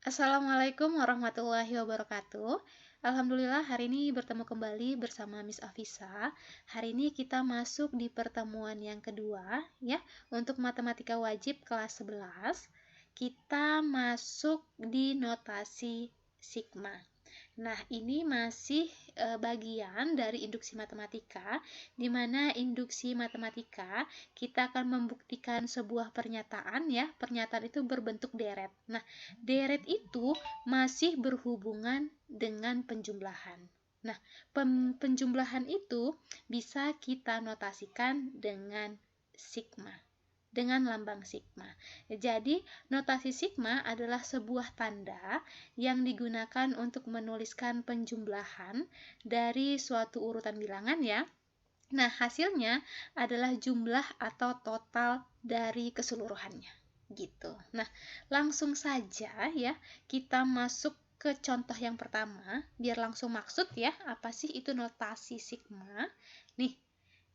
Assalamualaikum warahmatullahi wabarakatuh. Alhamdulillah hari ini bertemu kembali bersama Miss Afisa. Hari ini kita masuk di pertemuan yang kedua ya. Untuk matematika wajib kelas 11, kita masuk di notasi sigma. Nah, ini masih bagian dari induksi matematika, di mana induksi matematika kita akan membuktikan sebuah pernyataan ya. Pernyataan itu berbentuk deret. Nah, deret itu masih berhubungan dengan penjumlahan. Nah, penjumlahan itu bisa kita notasikan dengan sigma, dengan lambang sigma. Jadi, notasi sigma adalah sebuah tanda yang digunakan untuk menuliskan penjumlahan dari suatu urutan bilangan ya. Nah, hasilnya adalah jumlah atau total dari keseluruhannya. Gitu. Nah, langsung saja ya, kita masuk ke contoh yang pertama, biar langsung maksud ya, apa sih itu notasi sigma? Nih,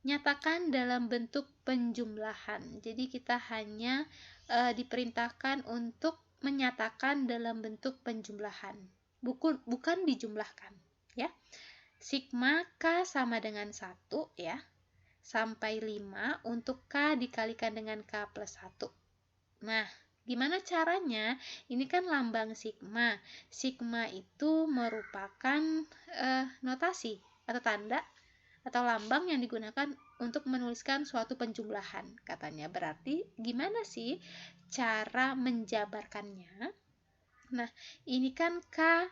nyatakan dalam bentuk penjumlahan. Jadi kita hanya diperintahkan untuk menyatakan dalam bentuk penjumlahan. Bukan dijumlahkan, ya. Sigma K sama dengan 1 ya, sampai 5 untuk K dikalikan dengan K plus 1. Nah, gimana caranya? Ini kan lambang sigma. Sigma itu merupakan notasi atau tanda atau lambang yang digunakan untuk menuliskan suatu penjumlahan katanya. Berarti gimana sih cara menjabarkannya? Nah, ini kan K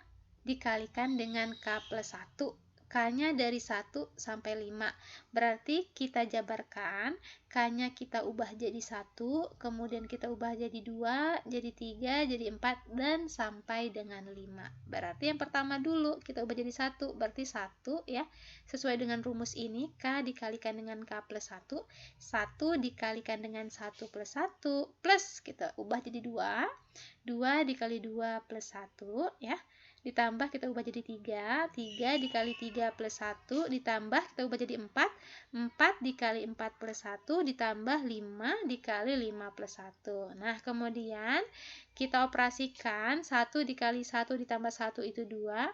dikalikan dengan K plus 1. K-nya dari 1 sampai 5. Berarti kita jabarkan, K-nya kita ubah jadi 1, kemudian kita ubah jadi 2, jadi 3, jadi 4, dan sampai dengan 5. Berarti yang pertama dulu kita ubah jadi 1, berarti 1 ya. Sesuai dengan rumus ini, K dikalikan dengan K plus 1, 1 dikalikan dengan 1 plus 1, plus kita ubah jadi 2, 2 dikali 2 plus 1 ya, ditambah kita ubah jadi 3, 3 dikali 3 plus 1, ditambah kita ubah jadi 4, 4 dikali 4 plus 1, ditambah 5 dikali 5 plus 1. Nah, kemudian kita operasikan 1 dikali 1 ditambah 1 itu 2,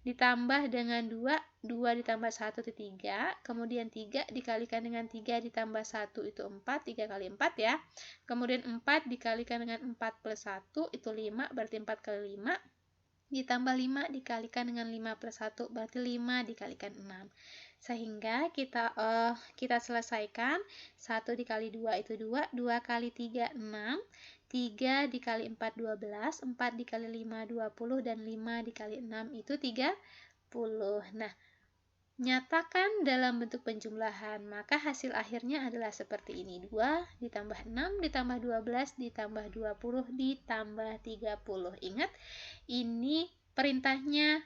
ditambah dengan 2, 2 ditambah 1 itu 3, kemudian 3 dikalikan dengan 3 ditambah 1 itu 4, 3 kali 4 ya, kemudian 4 dikalikan dengan 4 plus 1 itu 5, berarti 4 kali 5, ditambah 5 dikalikan dengan 5 plus 1 berarti 5 dikalikan 6. Sehingga kita selesaikan 1 dikali 2 itu 2, 2 kali 3 6, 3 dikali 4 12, 4 dikali 5 20, dan 5 dikali 6 itu 30. Nah, nyatakan dalam bentuk penjumlahan, maka hasil akhirnya adalah seperti ini. 2 ditambah 6 ditambah 12 ditambah 20 ditambah 30. Ingat, ini perintahnya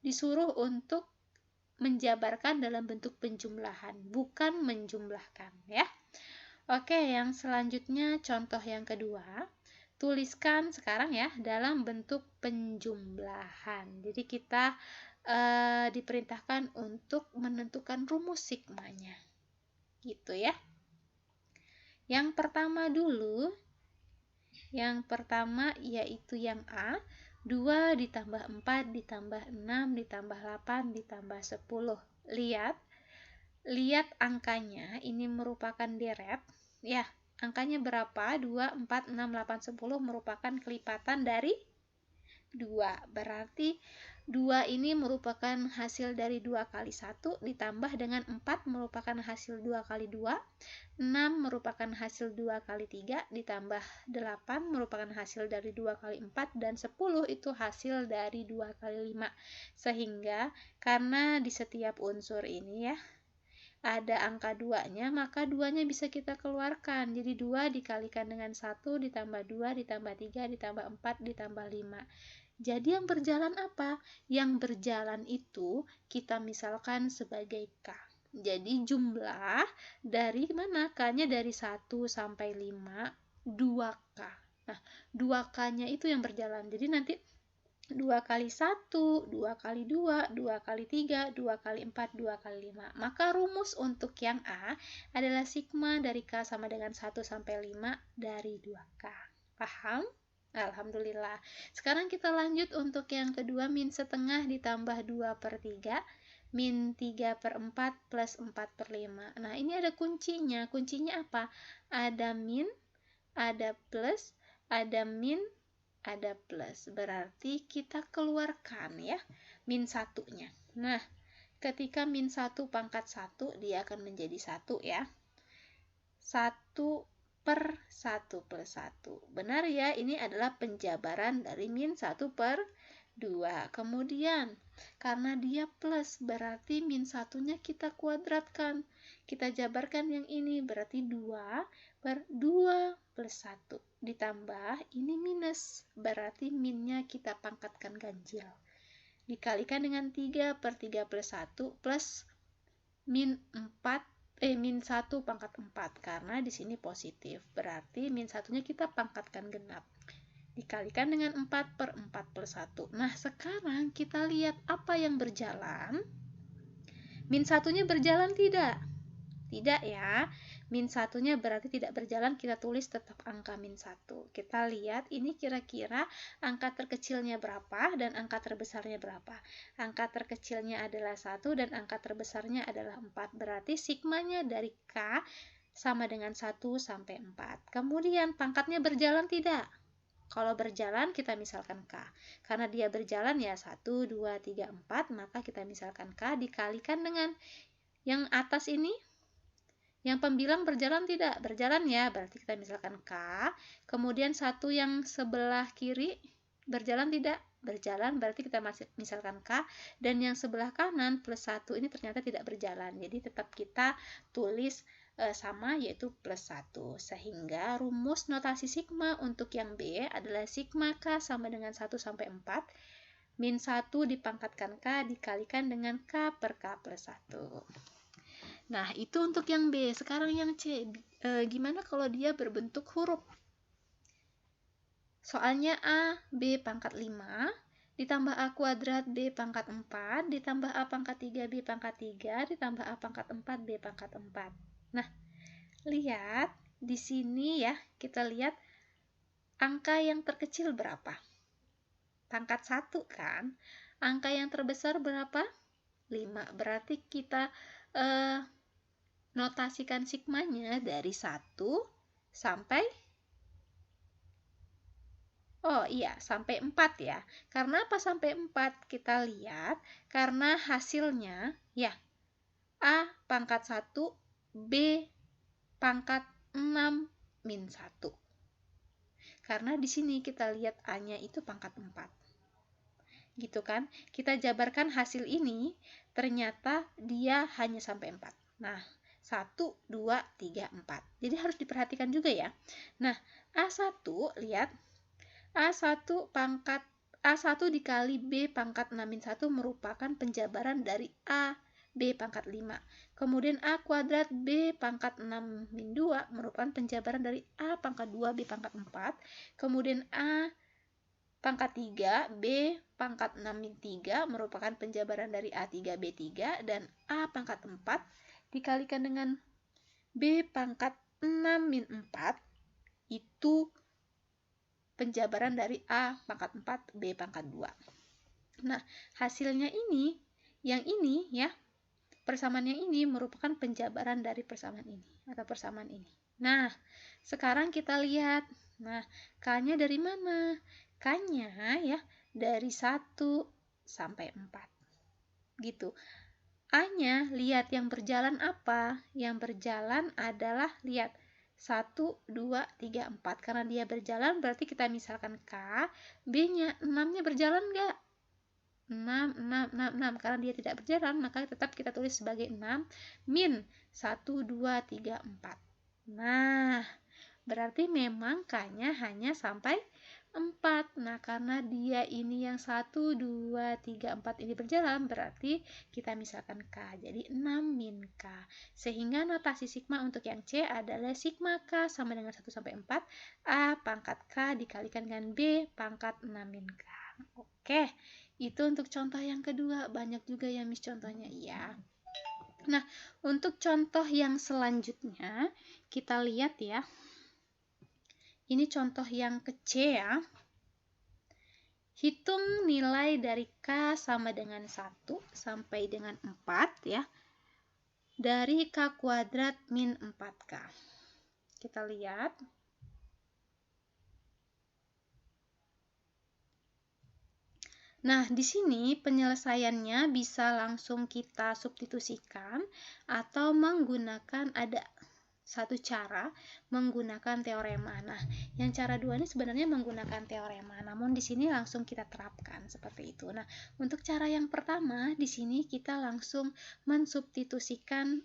disuruh untuk menjabarkan dalam bentuk penjumlahan, bukan menjumlahkan ya. Oke, yang selanjutnya contoh yang kedua. Tuliskan sekarang ya dalam bentuk penjumlahan. Jadi kita diperintahkan untuk menentukan rumus sigmanya. Gitu ya. Yang pertama dulu, yang pertama yaitu yang A, 2 ditambah 4 ditambah 6 ditambah 8 ditambah 10. Lihat angkanya, ini merupakan deret ya. Angkanya berapa? 2, 4, 6, 8, 10 merupakan kelipatan dari 2. Berarti 2 ini merupakan hasil dari 2 kali 1 ditambah dengan 4 merupakan hasil 2 kali 2, 6 merupakan hasil 2 kali 3 ditambah 8 merupakan hasil dari 2 kali 4, dan 10 itu hasil dari 2 kali 5. Sehingga karena di setiap unsur ini ya ada angka 2-nya, maka 2-nya bisa kita keluarkan. Jadi 2 dikalikan dengan 1 ditambah 2 ditambah 3 ditambah 4 ditambah 5. Jadi yang berjalan apa? Yang berjalan itu kita misalkan sebagai K. Jadi jumlah dari mana? K-nya dari 1 sampai 5, 2K. Nah, 2K-nya itu yang berjalan. Jadi nanti 2 kali 1, 2 kali 2, 2 kali 3, 2 kali 4, 2 kali 5. Maka rumus untuk yang A adalah sigma dari K sama dengan 1 sampai 5 dari 2K. Paham? Alhamdulillah. Sekarang kita lanjut untuk yang kedua, min setengah ditambah 2/3 min 3/4 plus 4/5. Nah, ini ada kuncinya. Kuncinya apa? Ada min, ada plus, ada min, ada plus. Berarti kita keluarkan ya min satunya. Nah, ketika min 1 pangkat 1, dia akan menjadi 1 ya. 1/1/1. Benar ya, ini adalah penjabaran dari min 1/2. Kemudian, karena dia plus, berarti min satunya kita kuadratkan. Kita jabarkan yang ini, berarti 2/2 plus 1. Ditambah, ini minus, berarti minnya kita pangkatkan ganjil. Dikalikan dengan 3/3 plus 1 plus min 1 pangkat 4, karena di sini positif, berarti min satunya kita pangkatkan genap, dikalikan dengan 4/4 plus 1. Nah, sekarang kita lihat apa yang berjalan. Min satunya berjalan tidak? Tidak ya, min satunya berarti tidak berjalan, kita tulis tetap angka min 1. Kita lihat ini kira-kira angka terkecilnya berapa dan angka terbesarnya berapa. Angka terkecilnya adalah 1 dan angka terbesarnya adalah 4. Berarti sigmanya dari K sama dengan 1 sampai 4. Kemudian pangkatnya berjalan tidak? Kalau berjalan kita misalkan K. Karena dia berjalan ya 1, 2, 3, 4, maka kita misalkan K dikalikan dengan yang atas ini. Yang pembilang berjalan tidak? Berjalan ya, berarti kita misalkan K. Kemudian satu yang sebelah kiri berjalan tidak? Berjalan, berarti kita misalkan K. Dan yang sebelah kanan plus 1 ini ternyata tidak berjalan. Jadi tetap kita tulis sama, yaitu plus 1. Sehingga rumus notasi sigma untuk yang B adalah sigma K sama dengan 1 sampai 4. Min 1 dipangkatkan K dikalikan dengan K per K plus 1. Nah, itu untuk yang B. Sekarang yang C, gimana kalau dia berbentuk huruf? Soalnya A, B pangkat 5, ditambah A kuadrat B pangkat 4, ditambah A pangkat 3, B pangkat 3, ditambah A pangkat 4, B pangkat 4. Nah, lihat di sini ya, kita lihat angka yang terkecil berapa? Pangkat 1 kan? Angka yang terbesar berapa? 5. Berarti kita notasikan sigmanya dari 1 sampai sampai 4 ya. Karena apa sampai 4? Kita lihat karena hasilnya ya A pangkat 1, B pangkat 6 min 1. Karena di sini kita lihat A-nya itu pangkat 4. Gitu kan? Kita jabarkan hasil ini, ternyata dia hanya sampai 4. Nah, 1, 2, 3, 4. Jadi harus diperhatikan juga ya. Nah, A1, lihat. A1 dikali B pangkat 6 min 1 merupakan penjabaran dari A, B pangkat 5. Kemudian A kuadrat B pangkat 6 min 2 merupakan penjabaran dari A pangkat 2, B pangkat 4. Kemudian A pangkat 3, B pangkat 6 min 3 merupakan penjabaran dari A3, B3, dan A pangkat 4 dikalikan dengan B pangkat 6 min 4 itu penjabaran dari A pangkat 4, B pangkat 2. Nah, hasilnya ini, yang ini ya, persamaan yang ini merupakan penjabaran dari persamaan ini atau persamaan ini. Nah, sekarang kita lihat. Nah, K-nya dari mana? K-nya ya dari 1 sampai 4. Gitu. A-nya, lihat yang berjalan apa? Yang berjalan adalah, lihat, 1, 2, 3, 4. Karena dia berjalan, berarti kita misalkan K. B-nya, 6-nya berjalan nggak? 6, 6, 6, 6. Karena dia tidak berjalan, maka tetap kita tulis sebagai 6 min 1, 2, 3, 4. Nah, berarti memang K-nya hanya sampai 4. Nah, karena dia ini yang 1, 2, 3, 4 ini berjalan, berarti kita misalkan K. Jadi 6 min K. Sehingga notasi sigma untuk yang C adalah sigma K sama dengan 1 sampai 4. A pangkat K dikalikan dengan B pangkat 6 min K. Oke, itu untuk contoh yang kedua. Banyak juga ya Miss contohnya ya. Nah, untuk contoh yang selanjutnya, kita lihat ya. Ini contoh yang ke C ya. hitung nilai dari K sama dengan 1 sampai dengan 4 ya, dari K kuadrat min 4K. Kita lihat. Nah, di sini penyelesaiannya bisa langsung kita substitusikan atau menggunakan ada satu cara menggunakan teorema. Nah, yang cara dua ini sebenarnya menggunakan teorema, namun di sini langsung kita terapkan seperti itu. Nah, untuk cara yang pertama di sini kita langsung mensubstitusikan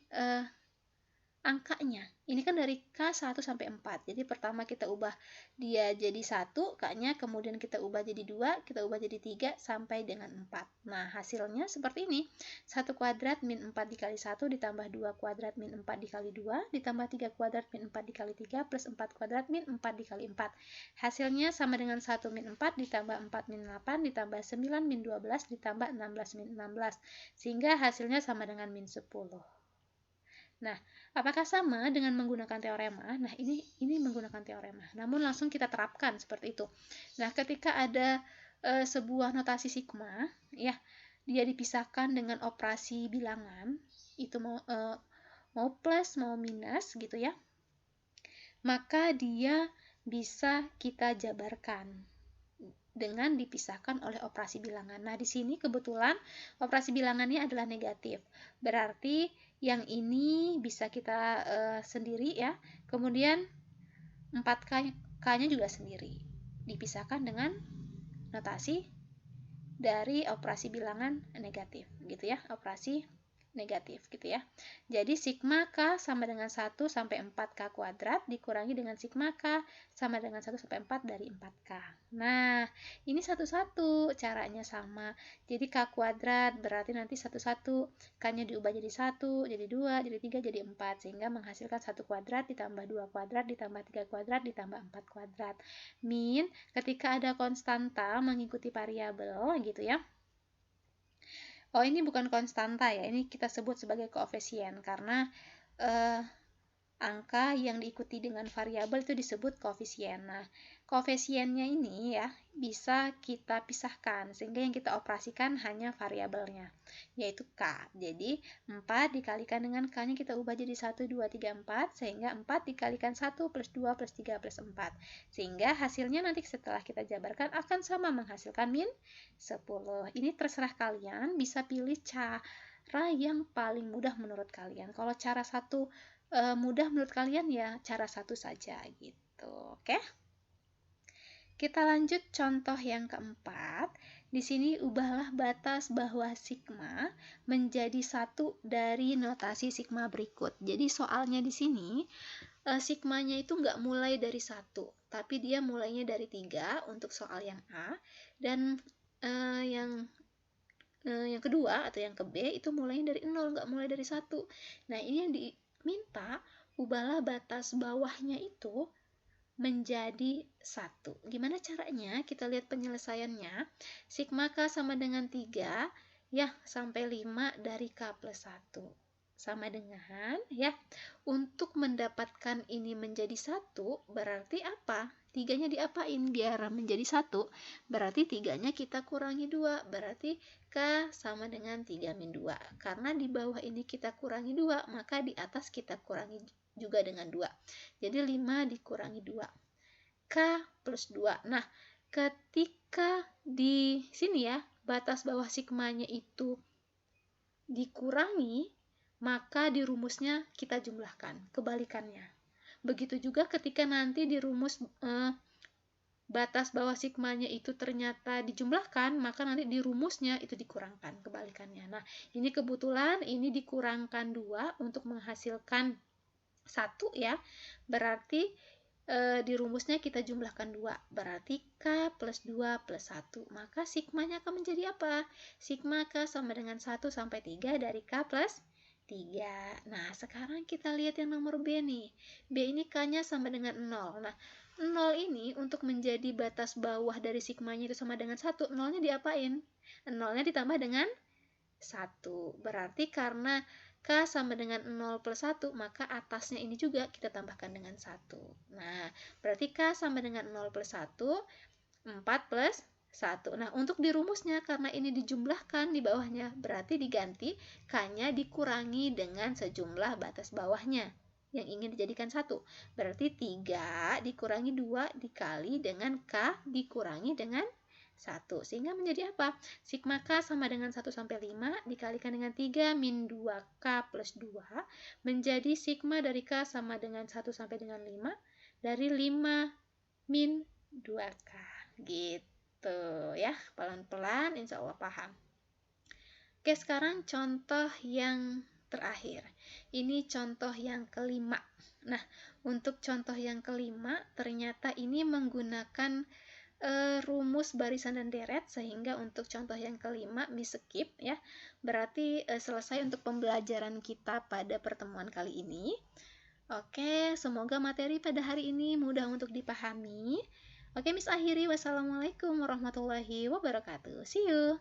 angkanya. Ini kan dari K1 sampai 4. Jadi pertama kita ubah dia jadi 1, K-nya, kemudian kita ubah jadi 2, kita ubah jadi 3 sampai dengan 4. Nah, hasilnya seperti ini. 1 kuadrat min 4 dikali 1 ditambah 2 kuadrat min 4 dikali 2 ditambah 3 kuadrat min 4 dikali 3 plus 4 kuadrat min 4 dikali 4. Hasilnya sama dengan 1 min 4 ditambah 4 min 8 ditambah 9 min 12 ditambah 16 min 16. Sehingga hasilnya sama dengan min 10. Nah, apakah sama dengan menggunakan teorema? Nah, ini menggunakan teorema. Namun langsung kita terapkan seperti itu. Nah, ketika ada sebuah notasi sigma, ya, dia dipisahkan dengan operasi bilangan, itu mau plus, mau minus gitu ya. Maka dia bisa kita jabarkan dengan dipisahkan oleh operasi bilangan. Nah, di sini kebetulan operasi bilangannya adalah negatif. Berarti yang ini bisa kita sendiri ya. Kemudian 4K-nya juga sendiri. Dipisahkan dengan notasi dari operasi bilangan negatif gitu ya. Operasi negatif gitu ya. Jadi sigma K sama dengan 1 sampai 4K kuadrat dikurangi dengan sigma K sama dengan 1 sampai 4 dari 4K. Nah, ini satu-satu caranya sama. Jadi K kuadrat berarti nanti satu-satu. K-nya diubah jadi 1, jadi 2, jadi 3, jadi 4. Sehingga menghasilkan 1 kuadrat ditambah 2 kuadrat ditambah 3 kuadrat ditambah 4 kuadrat. Min ketika ada konstanta mengikuti variabel gitu ya. Oh, ini bukan konstanta ya, ini kita sebut sebagai koefisien karena angka yang diikuti dengan variabel itu disebut koefisien. Nah, koefisiennya ini ya bisa kita pisahkan sehingga yang kita operasikan hanya variabelnya, yaitu K. Jadi 4 dikalikan dengan K-nya kita ubah jadi 1, 2, 3, 4 sehingga 4 dikalikan 1 plus 2 plus 3 plus 4. Sehingga hasilnya nanti setelah kita jabarkan akan sama menghasilkan min 10. Ini terserah kalian, bisa pilih cara yang paling mudah menurut kalian. Kalau cara satu mudah menurut kalian ya cara satu saja gitu. Oke. Kita lanjut contoh yang keempat. Di sini ubahlah batas bawah sigma menjadi satu dari notasi sigma berikut. Jadi soalnya di sini sigmanya itu nggak mulai dari 1, tapi dia mulainya dari 3 untuk soal yang A, dan yang kedua atau yang ke B itu mulainya dari 0, nggak mulai dari 1. Nah, ini yang diminta ubahlah batas bawahnya itu menjadi 1. Gimana caranya? Kita lihat penyelesaiannya. Sigma K sama dengan 3 ya sampai 5 dari K plus 1. Sama dengan ya, untuk mendapatkan ini menjadi 1 berarti apa? 3-nya diapain biar menjadi 1? Berarti 3-nya kita kurangi 2, berarti K sama dengan 3 min 2. Karena di bawah ini kita kurangi 2, maka di atas kita kurangi juga dengan 2. Jadi 5 dikurangi 2. K plus 2. Nah, ketika di sini ya, batas bawah sigmanya itu dikurangi, maka di rumusnya kita jumlahkan, kebalikannya. Begitu juga ketika nanti di rumus batas bawah sigmanya itu ternyata dijumlahkan, maka nanti di rumusnya itu dikurangkan, kebalikannya. Nah, ini kebetulan ini dikurangkan 2 untuk menghasilkan 1 ya, berarti di rumusnya kita jumlahkan 2, berarti K plus 2 plus 1, maka sigmanya akan menjadi apa? Sigma K sama dengan 1 sampai 3 dari K plus 3. Nah, sekarang kita lihat yang nomor B nih. B ini K-nya sama dengan 0. Nah, 0 ini untuk menjadi batas bawah dari sigmanya itu sama dengan 1, 0-nya diapain? 0-nya ditambah dengan 1. Berarti karena K sama dengan 0 plus 1, maka atasnya ini juga kita tambahkan dengan 1. Nah, berarti K sama dengan 0 plus 1, 4 plus 1. Nah, untuk di rumusnya karena ini dijumlahkan di bawahnya, berarti diganti K-nya dikurangi dengan sejumlah batas bawahnya yang ingin dijadikan 1. Berarti 3 dikurangi 2 dikali dengan K dikurangi dengan 1. Sehingga menjadi apa? Sigma K sama dengan 1 sampai 5 dikalikan dengan 3 min 2K plus 2 menjadi sigma dari K sama dengan 1 sampai dengan 5 dari 5 min 2K. Gitu ya, pelan-pelan insya Allah paham. Oke, sekarang contoh yang terakhir. Ini contoh yang kelima. Nah, untuk contoh yang kelima ternyata ini menggunakan rumus barisan dan deret, sehingga untuk contoh yang kelima Miss skip ya. Berarti selesai untuk pembelajaran kita pada pertemuan kali ini. Oke, semoga materi pada hari ini mudah untuk dipahami. Oke, Miss akhiri. Wassalamualaikum warahmatullahi wabarakatuh. See you.